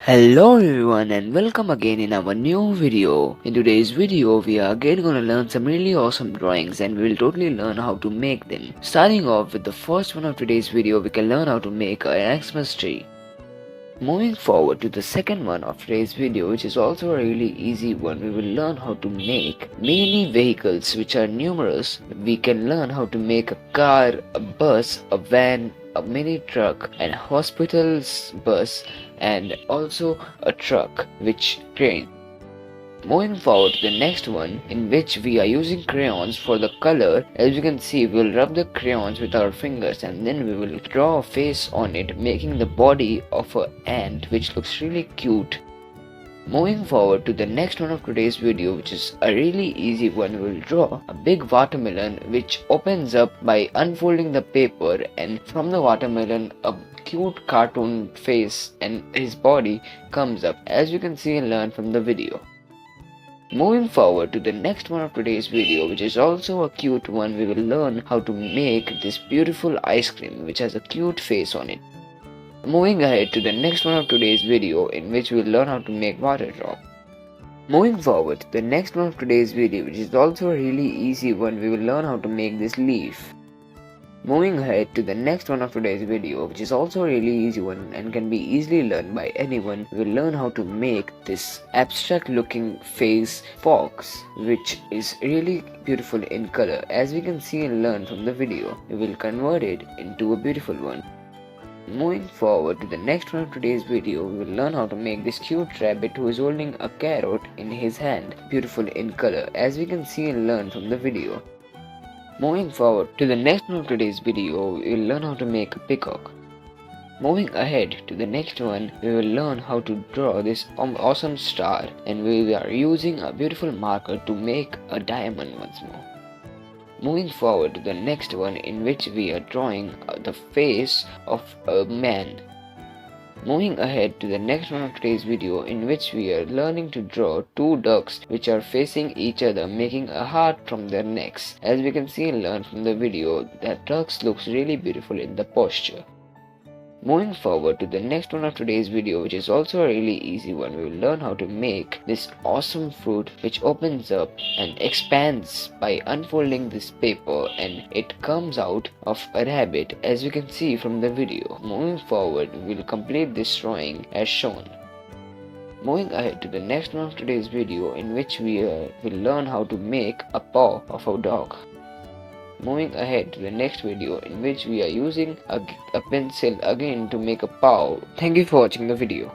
Hello everyone and welcome again in our new video. In today's video we are again gonna learn some really awesome drawings and we will totally learn how to make them. Starting off with the first one of today's video, we can learn how to make an Xmas tree. Moving forward to the second one of today's video, which is also a really easy one, we will learn how to make many vehicles which are numerous. We can learn how to make a car, a bus, a van, a mini truck, and a hospital's bus, and also a truck which crane. Moving forward to the next one, in which we are using crayons for the color. As you can see, we will rub the crayons with our fingers and then we will draw a face on it, making the body of an ant which looks really cute. Moving forward to the next one of today's video, which is a really easy one, we will draw a big watermelon which opens up by unfolding the paper, and from the watermelon a cute cartoon face and his body comes up, as you can see and learn from the video. Moving forward to the next one of today's video, which is also a cute one, we will learn how to make this beautiful ice cream which has a cute face on it. Moving ahead to the next one of today's video, in which we will learn how to make water drop. Moving forward to the next one of today's video, which is also a really easy one, we will learn how to make this leaf. Moving ahead to the next one of today's video, which is also a really easy one and can be easily learned by anyone, we will learn how to make this abstract looking face fox, which is really beautiful in color. As we can see and learn from the video, we will convert it into a beautiful one. Moving forward to the next one of today's video, we will learn how to make this cute rabbit who is holding a carrot in his hand, beautiful in color, as we can see and learn from the video. Moving forward to the next one of today's video, we will learn how to make a peacock. Moving ahead to the next one, we will learn how to draw this awesome star, and we are using a beautiful marker to make a diamond once more. Moving forward to the next one, in which we are drawing the face of a man. Moving ahead to the next one of today's video, in which we are learning to draw two ducks which are facing each other, making a heart from their necks. As we can see and learn from the video, that ducks looks really beautiful in the posture. Moving forward to the next one of today's video, which is also a really easy one, we will learn how to make this awesome fruit which opens up and expands by unfolding this paper, and it comes out of a rabbit, as you can see from the video. Moving forward, we will complete this drawing as shown. Moving ahead to the next one of today's video, in which we will learn how to make a paw of a dog. Moving ahead to the next video, in which we are using a pencil again to make a paw. Thank you for watching the video.